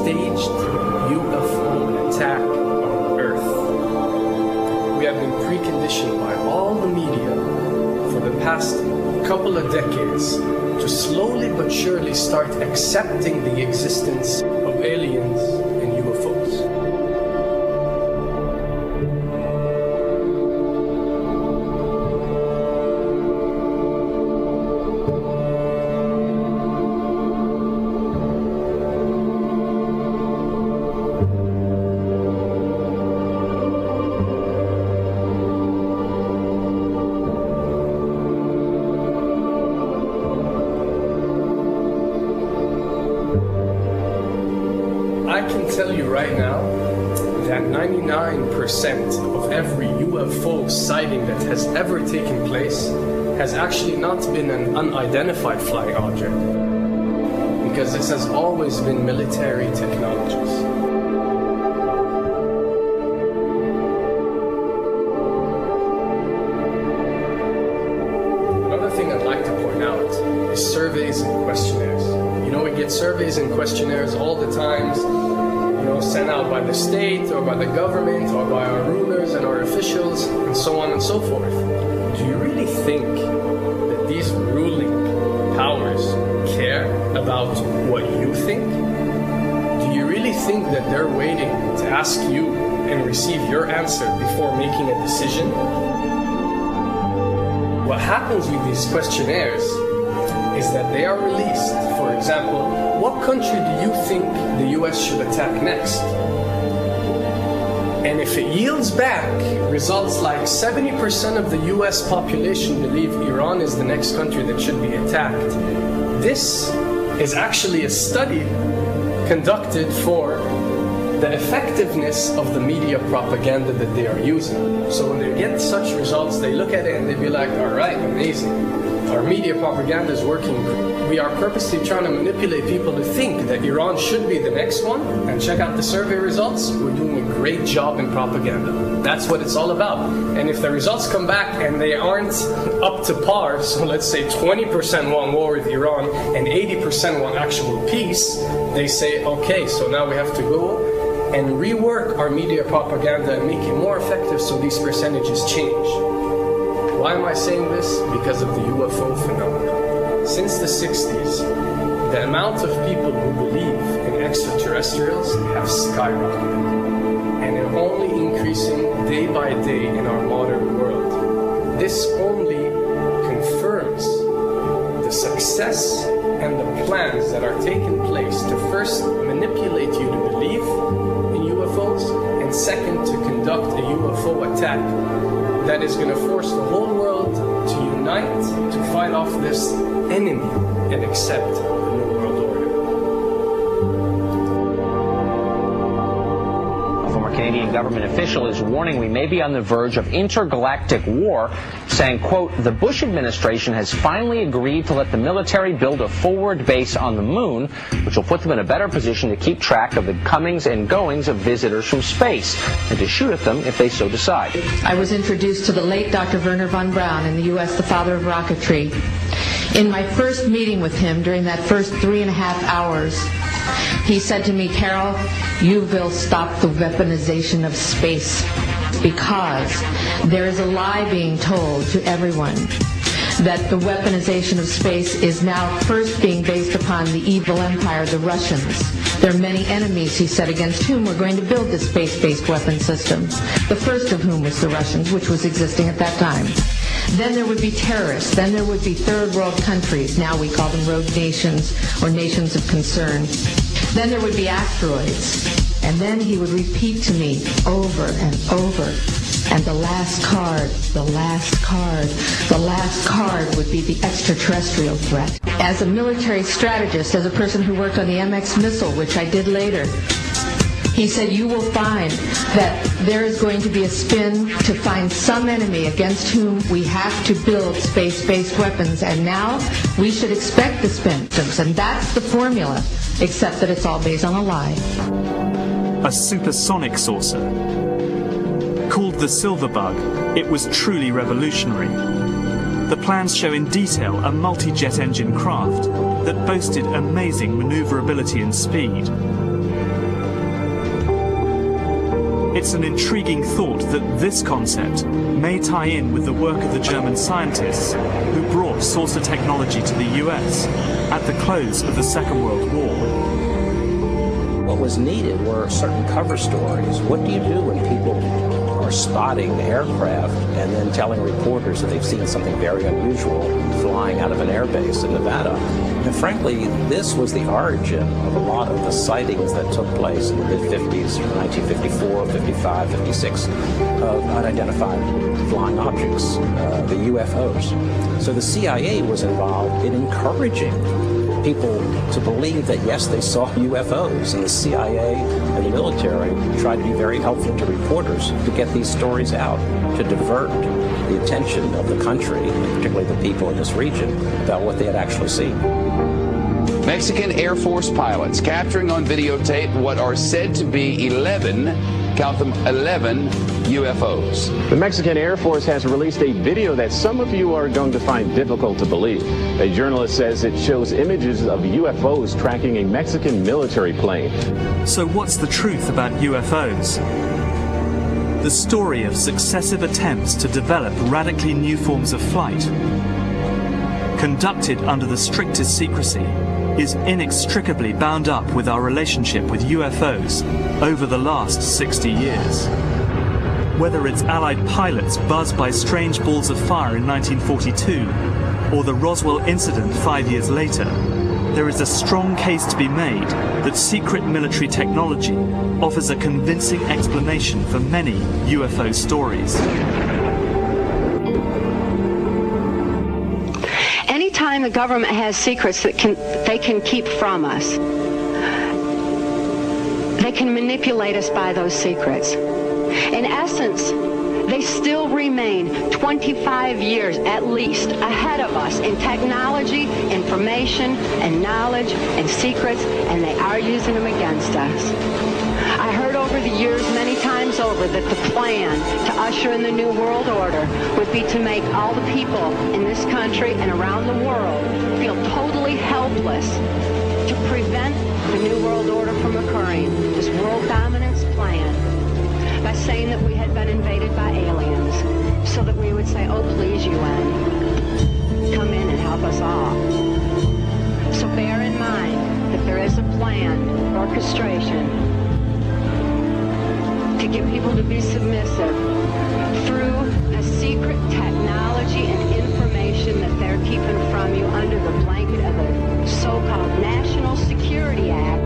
staged UFO attack on Earth. We have been preconditioned by all the media for the past couple of decades to slowly but surely start accepting the existence of aliens and UFOs. I can tell you right now that 99% of every UFO sighting that has ever taken place has actually not been an unidentified flying object, because this has always been military technologies. Another thing I'd like to point out is surveys and questionnaires. You know, we get surveys and questionnaires all the time, sent out by the state or by the government or by our rulers and our officials and so on and so forth. Do you really think that these ruling powers care about what you think? Do you really think that they're waiting to ask you and receive your answer before making a decision? What happens with these questionnaires is that they are released. For example, what country do you think the US should attack next? And if it yields back results like 70% of the US population believe Iran is the next country that should be attacked, this is actually a study conducted for the effectiveness of the media propaganda that they are using. So when they get such results, they look at it and they be like, all right, amazing. Our media propaganda is working. We are purposely trying to manipulate people to think that Iran should be the next one, and check out the survey results. We're doing a great job in propaganda. That's what it's all about. And if the results come back and they aren't up to par, so let's say 20% want war with Iran and 80% want actual peace, they say, okay, so now we have to go and rework our media propaganda and make it more effective so these percentages change. Why am I saying this? Because of the UFO phenomenon. Since the 60s, the amount of people who believe in extraterrestrials have skyrocketed, and are only increasing day by day in our modern world. This only confirms the success and the plans that are taking place to first manipulate you to believe in UFOs, and second, to conduct a UFO attack that is going to force the whole world to unite to fight off this enemy and accept the New World Order. A former Canadian government official is warning we may be on the verge of intergalactic war, saying, quote, the Bush administration has finally agreed to let the military build a forward base on the moon, which will put them in a better position to keep track of the comings and goings of visitors from space, and to shoot at them if they so decide. I was introduced to the late Dr. Wernher von Braun in the U.S., the father of rocketry. In my first meeting with him, during that first 3.5 hours, he said to me, Carol, you will stop the weaponization of space, because there is a lie being told to everyone that the weaponization of space is now first being based upon the evil empire, the Russians. There are many enemies, he said, against whom we're going to build this space-based weapon system, the first of whom was the Russians, which was existing at that time. Then there would be terrorists. Then there would be third world countries. Now we call them rogue nations or nations of concern. Then there would be asteroids. And then he would repeat to me over and over, and the last card, the last card, the last card would be the extraterrestrial threat. As a military strategist, as a person who worked on the MX missile, which I did later, he said, you will find that there is going to be a spin to find some enemy against whom we have to build space-based weapons, and now we should expect the spin. And that's the formula, except that it's all based on a lie. A supersonic saucer. Called the Silver Bug, it was truly revolutionary. The plans show in detail a multi-jet engine craft that boasted amazing maneuverability and speed. It's an intriguing thought that this concept may tie in with the work of the German scientists who brought saucer technology to the US at the close of the Second World War. What was needed were certain cover stories. What do you do when people are spotting aircraft and then telling reporters that they've seen something very unusual flying out of an airbase in Nevada? And frankly, this was the origin of a lot of the sightings that took place in the mid-50s, 1954, 55, 56, of unidentified flying objects, the UFOs. So the CIA was involved in encouraging people to believe that, yes, they saw UFOs, and the CIA and the military tried to be very helpful to reporters to get these stories out, to divert the attention of the country, and particularly the people in this region, about what they had actually seen. Mexican Air Force pilots capturing on videotape what are said to be 11, count them, 11 UFOs. The Mexican Air Force has released a video that some of you are going to find difficult to believe. A journalist says it shows images of UFOs tracking a Mexican military plane. So what's the truth about UFOs? The story of successive attempts to develop radically new forms of flight, conducted under the strictest secrecy, is inextricably bound up with our relationship with UFOs over the last 60 years. Whether it's Allied pilots buzzed by strange balls of fire in 1942, or the Roswell incident 5 years later, there is a strong case to be made that secret military technology offers a convincing explanation for many UFO stories. Anytime the government has secrets that they can keep from us, they can manipulate us by those secrets. In essence, they still remain 25 years at least ahead of us in technology, information, and knowledge, and secrets, and they are using them against us. I heard over the years many times over that the plan to usher in the New World Order would be to make all the people in this country and around the world feel totally helpless to prevent the New World Order from occurring, this world dominance plan, by saying that we had been invaded by aliens, so that we would say, oh, please, UN, come in and help us all. So bear in mind that there is a planned orchestration to get people to be submissive through a secret technology and information that they're keeping from you under the blanket of the so-called National Security Act.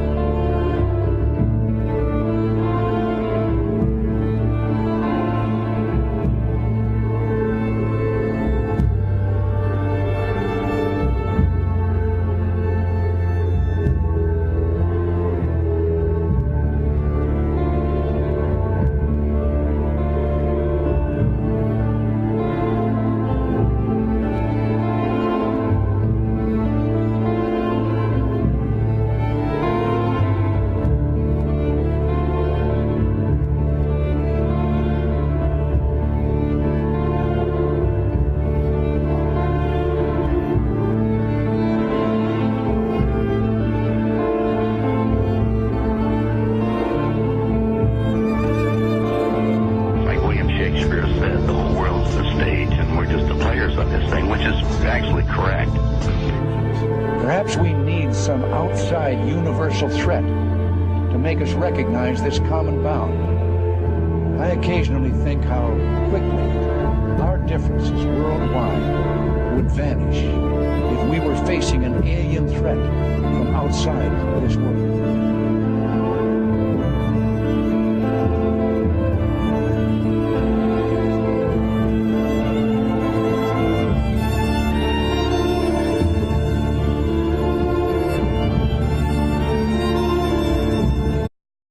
Perhaps we need some outside universal threat to make us recognize this common bound. I occasionally think how quickly our differences worldwide would vanish if we were facing an alien threat from outside this world.